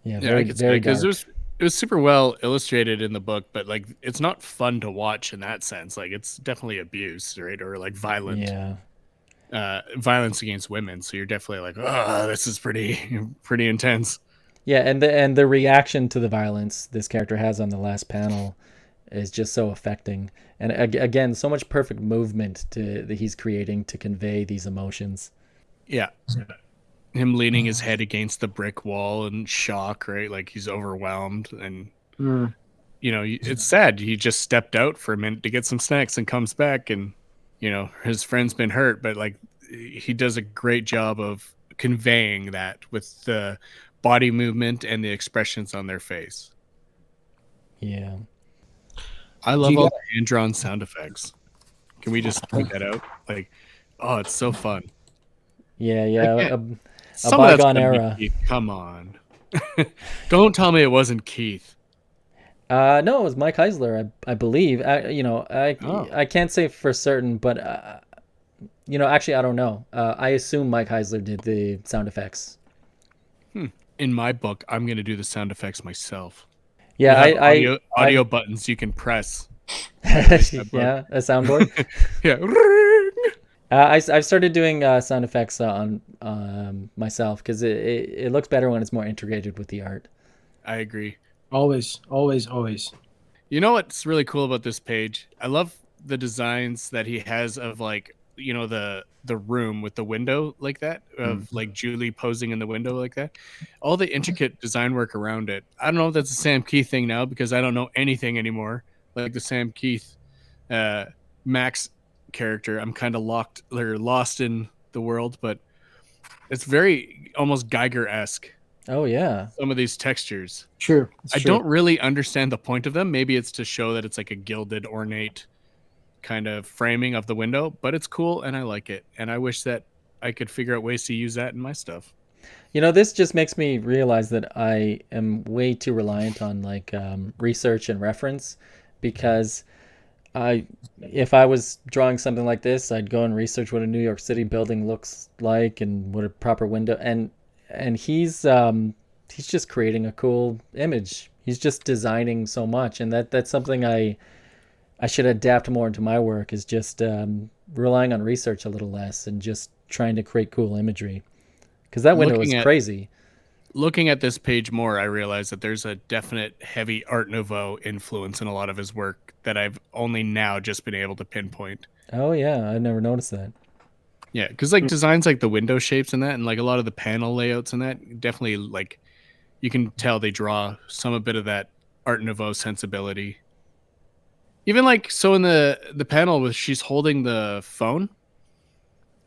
Yeah. very I could say very because dark. it was super well illustrated in the book, but like it's not fun to watch in that sense. Like it's definitely abuse, right? Or like violent violence against women. So you're definitely like, oh, this is pretty intense. Yeah, and the reaction to the violence this character has on the last panel is just so affecting. And again, so much perfect movement that he's creating to convey these emotions. Yeah. Him leaning his head against the brick wall in shock, right? Like he's overwhelmed. And, it's sad. He just stepped out for a minute to get some snacks and comes back and, his friend's been hurt. But like he does a great job of conveying that with the body movement and the expressions on their face. Yeah. I love all the hand-drawn sound effects. Can we just point that out? Like, oh, it's so fun. Yeah. A Some of that's bygone gonna be era. Keith. Come on. Don't tell me it wasn't Keith. No, it was Mike Heisler, I believe. I can't say for certain, but actually I don't know. I assume Mike Heisler did the sound effects. In my book, I'm gonna do the sound effects myself. Yeah, audio buttons you can press. Yeah, a soundboard. Yeah. I've started doing sound effects on myself because it looks better when it's more integrated with the art. I agree. Always. You know what's really cool about this page? I love the designs that he has of like, the room with the window like that, of like Julie posing in the window like that. All the intricate design work around it. I don't know if that's a Sam Keith thing now because I don't know anything anymore. Like the Sam Keith Max character, I'm kind of lost in the world, but it's very almost Geiger-esque. Oh yeah, some of these textures. True. I don't really understand the point of them. Maybe it's to show that it's like a gilded, ornate kind of framing of the window, but it's cool and I like it. And I wish that I could figure out ways to use that in my stuff. This just makes me realize that I am way too reliant on like research and reference, because if I was drawing something like this, I'd go and research what a New York City building looks like and what a proper window, and he's just creating a cool image. He's just designing so much, and that's something I should adapt more into my work, is just relying on research a little less and just trying to create cool imagery, because that window is crazy. Looking at this page more, I realize that there's a definite heavy Art Nouveau influence in a lot of his work that I've only now just been able to pinpoint. Oh yeah, I never noticed that. Yeah, because like designs like the window shapes and that, and like a lot of the panel layouts and that, definitely like you can tell they draw some a bit of that Art Nouveau sensibility. Even like so in the panel with she's holding the phone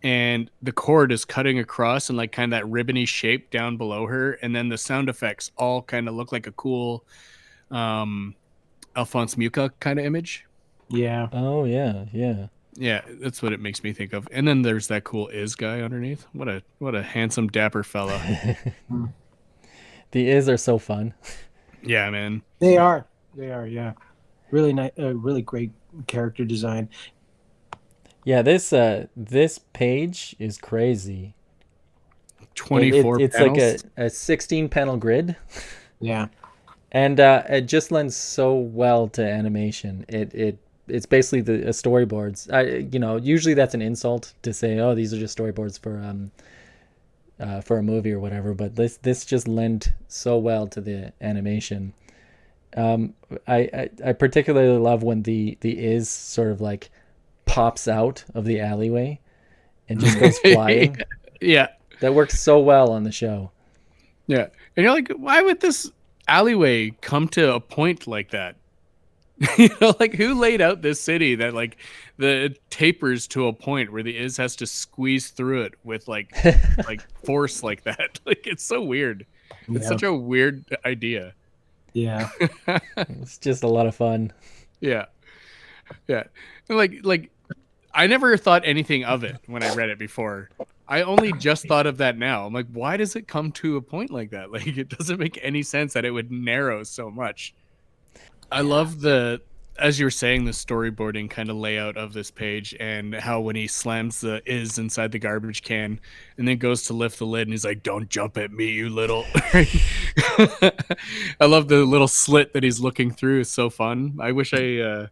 and the cord is cutting across and like kind of that ribbony shape down below her, and then the sound effects all kind of look like a cool Alphonse Mucha kind of image. Yeah. Oh yeah. Yeah, that's what it makes me think of. And then there's that cool Is guy underneath. What a handsome, dapper fella. The Is are so fun. Yeah, man. They are. Yeah. Really nice. Really great character design. Yeah, this page is crazy. 24 it's panels. like a 16 panel grid. Yeah. And it just lends so well to animation. It's basically the storyboards. Usually that's an insult to say, oh, these are just storyboards for a movie or whatever. But this just lent so well to the animation. I particularly love when the Is sort of like pops out of the alleyway and just goes flying. Yeah. That works so well on the show. Yeah. And you're like, why would this alleyway come to a point like that? Like who laid out this city that like the tapers to a point where the Is has to squeeze through it with like force like that. Like it's so weird. It's such a weird idea. Yeah. It's just a lot of fun. Yeah. Yeah. Like I never thought anything of it when I read it before. I only just thought of that now. I'm like, why does it come to a point like that? Like it doesn't make any sense that it would narrow so much. I love as you were saying, the storyboarding kind of layout of this page, and how when he slams the Is inside the garbage can and then goes to lift the lid and he's like, don't jump at me, you little. I love the little slit that he's looking through. It's so fun. I wish I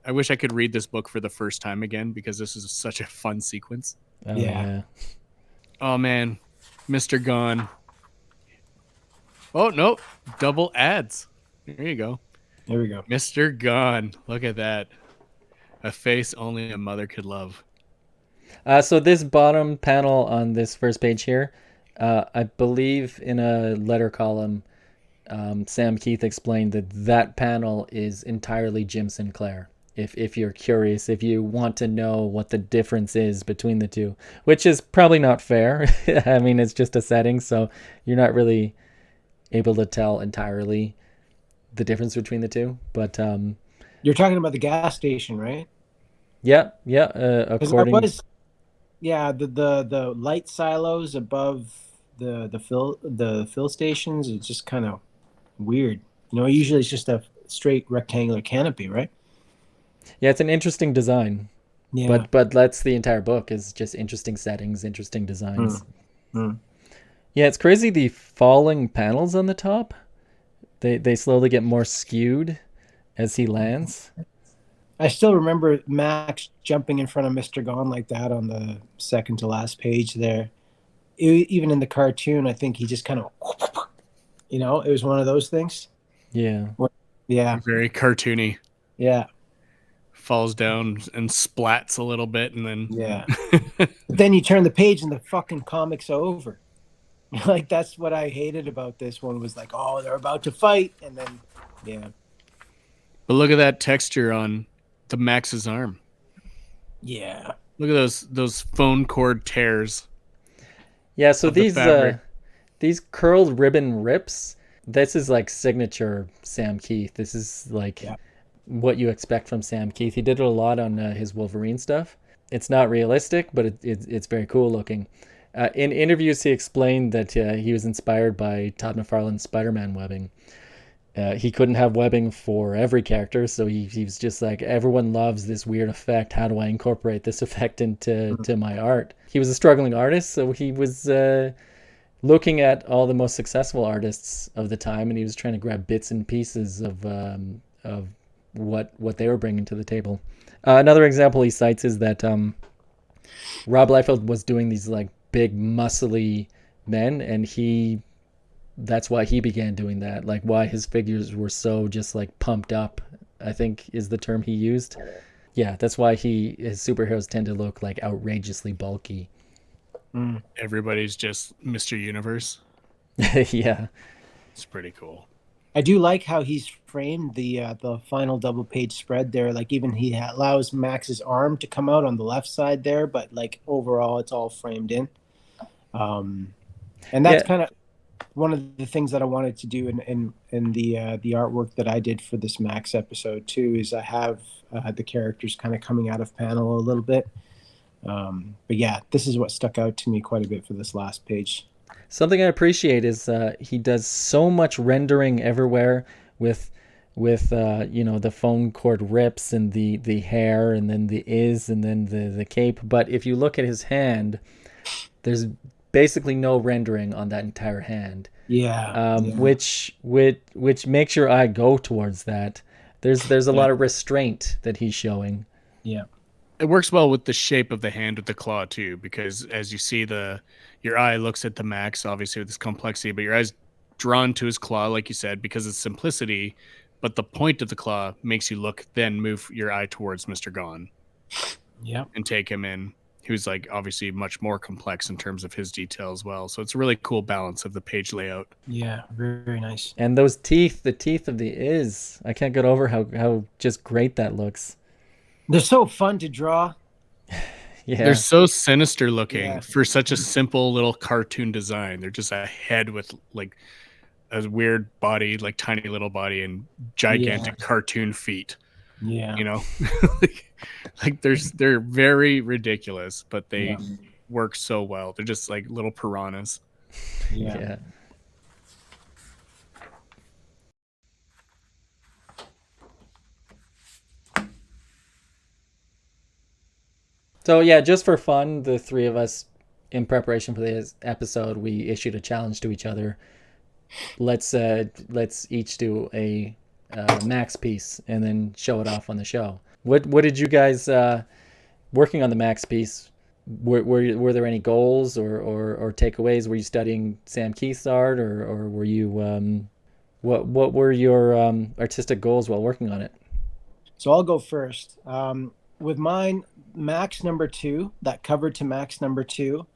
could read this book for the first time again, because this is such a fun sequence. Oh, yeah. Oh man, Mr. Gone. Oh no, double ads. There you go. There we go. Mr. Gone. Look at that. A face only a mother could love. So this bottom panel on this first page here, I believe in a letter column, Sam Keith explained that panel is entirely Jim Sinclair. If you're curious, if you want to know what the difference is between the two, which is probably not fair. I mean, it's just a setting, so you're not really able to tell entirely the difference between the two. But you're talking about the gas station, right? Yeah. According, the light silos above the fill stations is just kind of weird. Usually it's just a straight rectangular canopy, right? Yeah, it's an interesting design. Yeah. But that's the entire book, is just interesting settings, interesting designs. Yeah, it's crazy, the falling panels on the top. They slowly get more skewed as he lands. I still remember Max jumping in front of Mr. Gone like that on the second to last page there. Even in the cartoon, I think he just kind of, it was one of those things. Yeah. Yeah. Very cartoony. Yeah. Falls down and splats a little bit, and then but then you turn the page and the fucking comic's over. Like, that's what I hated about this one, was like, oh, they're about to fight, and then But look at that texture on the Max's arm. Yeah. Look at those phone cord tears. Yeah, so these curled ribbon rips, this is like signature Sam Keith. This is like what you expect from Sam Keith. He did it a lot on his Wolverine stuff. It's not realistic, but it's very cool looking. In interviews, he explained that he was inspired by Todd McFarlane's Spider-Man webbing. He couldn't have webbing for every character, so he was just like, everyone loves this weird effect. How do I incorporate this effect into my art? He was a struggling artist, so he was looking at all the most successful artists of the time, and he was trying to grab bits and pieces of what they were bringing to the table. Another example he cites is that Rob Liefeld was doing these like big muscly men, and that's why he began doing that, like why his figures were so just like pumped up, I think is the term he used. Yeah, that's why his superheroes tend to look like outrageously bulky. Everybody's just Mr. Universe. Yeah, it's pretty cool. I do like how he's framed the final double page spread there. Like, even he allows Max's arm to come out on the left side there, but like overall it's all framed in. And that's kind of one of the things that I wanted to do in the artwork that I did for this Max episode too, is I have the characters kind of coming out of panel a little bit. But yeah, this is what stuck out to me quite a bit for this last page. Something I appreciate is he does so much rendering everywhere with the phone cord rips and the hair and then the and then the cape. But if you look at his hand, there's basically no rendering on that entire hand. Which makes your eye go towards that. There's a lot of restraint that he's showing. Yeah. It works well with the shape of the hand with the claw too, because as you see your eye looks at the Max, obviously with this complexity, but your eye's drawn to his claw, like you said, because of simplicity, but the point of the claw makes you move your eye towards Mr. Gone. Yeah. And take him in. who's like obviously much more complex in terms of his detail as well. So it's a really cool balance of the page layout. Yeah, very, very nice. And those teeth, the teeth of the Is, I can't get over how just great that looks. They're so fun to draw. Yeah. They're so sinister looking Yeah. for such a simple little cartoon design. They're just a head with like a weird body, like tiny little body and gigantic cartoon feet. Yeah. You know, like they're very ridiculous, but they work so well. They're just like little piranhas. Yeah. So yeah, just for fun, the three of us, in preparation for this episode, we issued a challenge to each other. Let's each do a Max piece and then show it off on the show. What did you guys working on the Max piece? Were there any goals or takeaways? Were you studying Sam Keith's art, or were you what were your artistic goals while working on it? So I'll go first. With mine, Max number 2, that cover to Max number 2,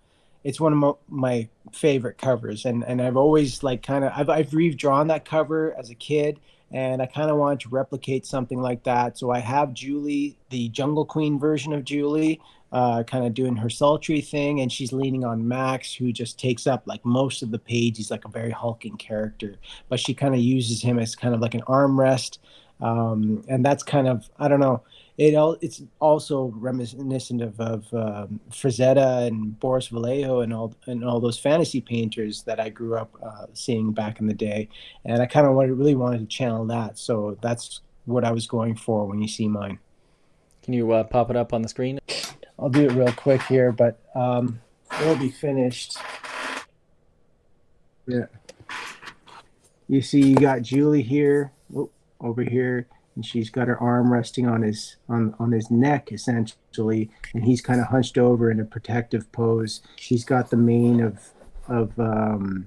it's one of my favorite covers, and I've always like I've redrawn that cover as a kid, and I kind of wanted to replicate something like that. So I have Julie, the Jungle Queen version of Julie, kind of doing her sultry thing, and she's leaning on Max, who just takes up like most of the page. He's like a very hulking character, but she kind of uses him as kind of like an armrest, and that's kind of, I don't know. It's also reminiscent of Frazetta and Boris Vallejo and all those fantasy painters that I grew up seeing back in the day, and I kind of really wanted to channel that. So that's what I was going for when you see mine. Can you pop it up on the screen? I'll do it real quick here, but it'll be finished. Yeah. You see, you got Julie here, over here, and she's got her arm resting on his neck essentially, and he's kind of hunched over in a protective pose. He's got the mane of the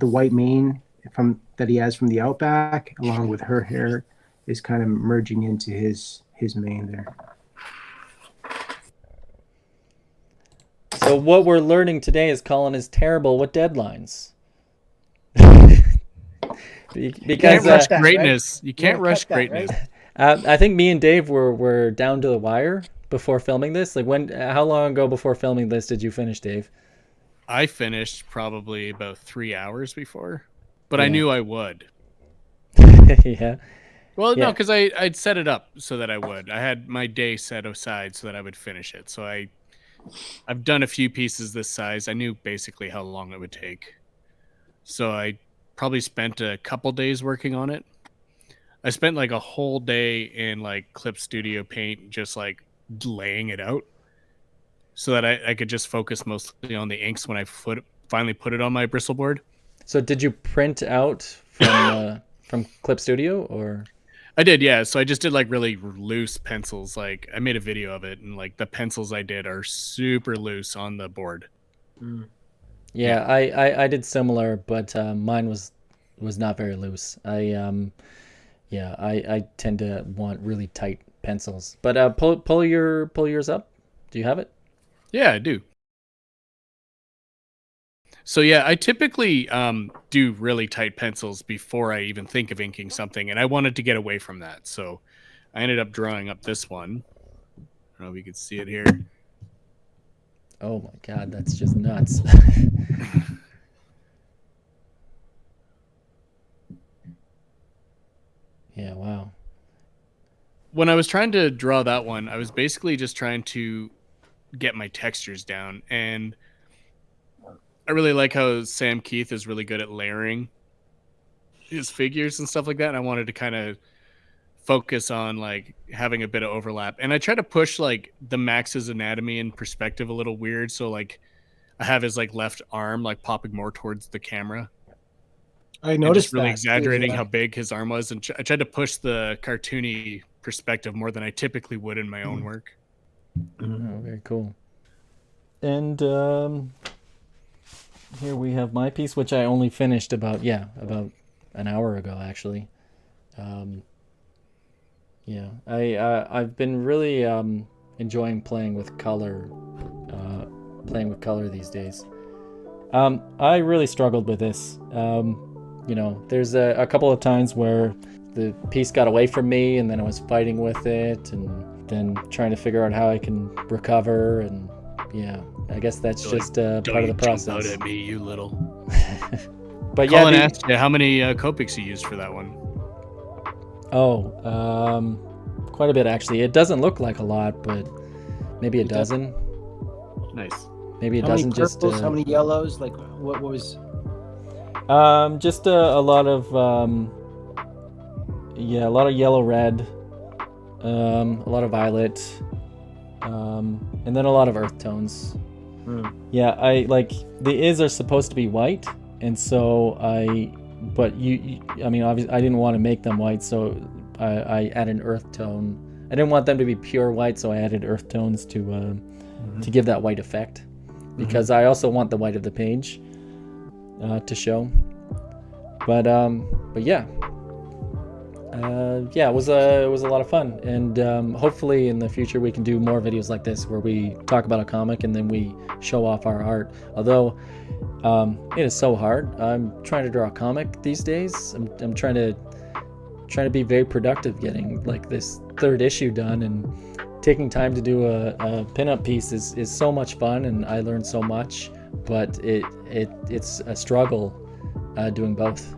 white mane that he has from the outback, along with her hair is kind of merging into his mane there. So what we're learning today is Colin is terrible with deadlines. Because you can't rush greatness. Right? You can't rush greatness. Right? I think me and Dave were down to the wire before filming this. Like how long ago before filming this did you finish, Dave? I finished probably about 3 hours before, but I knew I would. Yeah. Well, no, because I'd set it up so that I would. I had my day set aside so that I would finish it. So I've done a few pieces this size. I knew basically how long it would take. So I probably spent a couple days working on it. I spent like a whole day in like Clip Studio Paint, just like laying it out so that I could just focus mostly on the inks when I finally put it on my bristle board. So did you print out from Clip Studio or? I did, yeah. So I just did like really loose pencils. Like I made a video of it, and like the pencils I did are super loose on the board. Yeah, I did similar, but mine was not very loose. I tend to want really tight pencils. But pull yours up. Do you have it? Yeah, I do. So yeah, I typically do really tight pencils before I even think of inking something, and I wanted to get away from that. So I ended up drawing up this one. I don't know if you can see it here. Oh my God, that's just nuts. Yeah, wow. When I was trying to draw that one, I was basically just trying to get my textures down, and I really like how Sam Keith is really good at layering his figures and stuff like that. And I wanted to kind of focus on like having a bit of overlap, and I try to push like the Max's anatomy in perspective a little weird. So like I have his like left arm like popping more towards the camera. I noticed just really that exaggerating too, how big his arm was, and I tried to push the cartoony perspective more than I typically would in my own work. Oh, very cool. And here we have my piece, which I only finished about an hour ago, actually. I've been really enjoying playing with color these days. I really struggled with this. There's a couple of times where the piece got away from me, and then I was fighting with it, and then trying to figure out how I can recover. And yeah, I guess that's just part of the process. Don't jump out at me, you little. But Colin asked you how many Copics you used for that one. Quite a bit actually. It doesn't look like a lot, but maybe a dozen. Nice. Maybe a How dozen. many purples, how many yellows? Like what was? Just a lot of a lot of yellow, red, a lot of violet, and then a lot of earth tones. Yeah, I like the is are supposed to be white, and so but obviously I didn't want to make them white, so I added an earth tone. I didn't want them to be pure white, so I added earth tones to give that white effect, because I also want the white of the page to show. But yeah. It was a lot of fun, and hopefully in the future we can do more videos like this where we talk about a comic and then we show off our art. Although it is so hard. I'm trying to draw a comic these days. I'm trying to be very productive, getting like this 3rd issue done, and taking time to do a pinup piece is so much fun, and I learned so much. But it's a struggle doing both.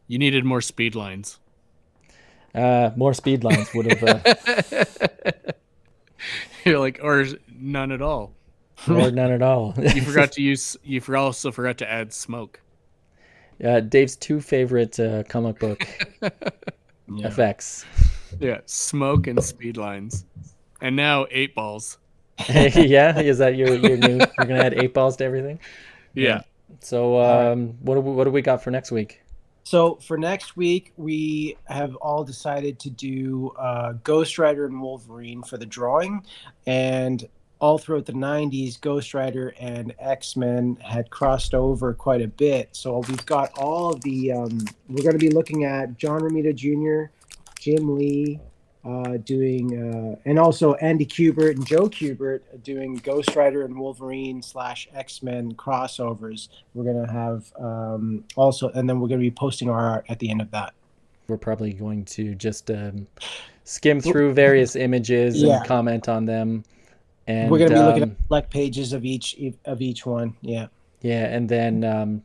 You needed more speed lines. More speed lines would have. You're like, or none at all. Or none at all. You also forgot to add smoke. Dave's 2 favorite comic book effects. Yeah, smoke and speed lines, and now 8 balls. Yeah, is that your new? You're gonna add 8 balls to everything. Yeah. So what do we got for next week? So for next week, we have all decided to do Ghost Rider and Wolverine for the drawing. And all throughout the 90s, Ghost Rider and X-Men had crossed over quite a bit. So we've got all of the, we're going to be looking at John Romita Jr., Jim Lee, doing, and also Andy Kubert and Joe Kubert doing Ghost Rider and Wolverine / X-Men crossovers. We're going to have also, and then we're going to be posting our art at the end of that. We're probably going to just skim through various images and comment on them. And we're going to be looking at select pages of each one. Yeah. Yeah. And then, and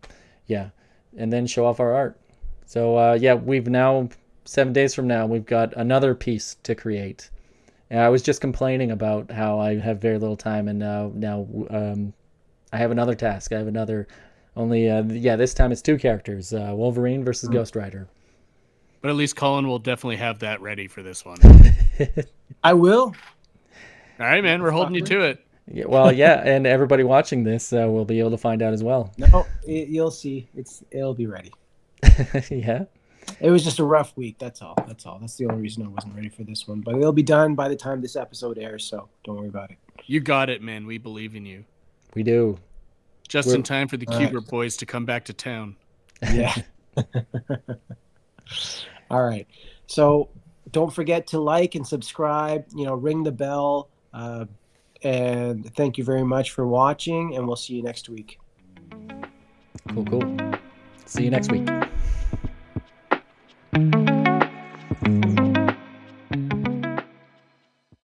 then show off our art. So, we've now 7 days from now, we've got another piece to create. And I was just complaining about how I have very little time, and now I have another task. I have another, only, this time it's 2 characters, Wolverine versus Ghost Rider. But at least Colin will definitely have that ready for this one. I will. All right, man. We're holding you to it. Yeah, well, yeah, and everybody watching this will be able to find out as well. No, you'll see. It'll be ready. Yeah. It was just a rough week. That's all. That's the only reason I wasn't ready for this one. But it'll be done by the time this episode airs, so don't worry about it. You got it, man. We believe in you. We do. Just in time for the Kubert boys to come back to town. Yeah. All right. So don't forget to like and subscribe, ring the bell. And thank you very much for watching, and we'll see you next week. Cool. See you next week.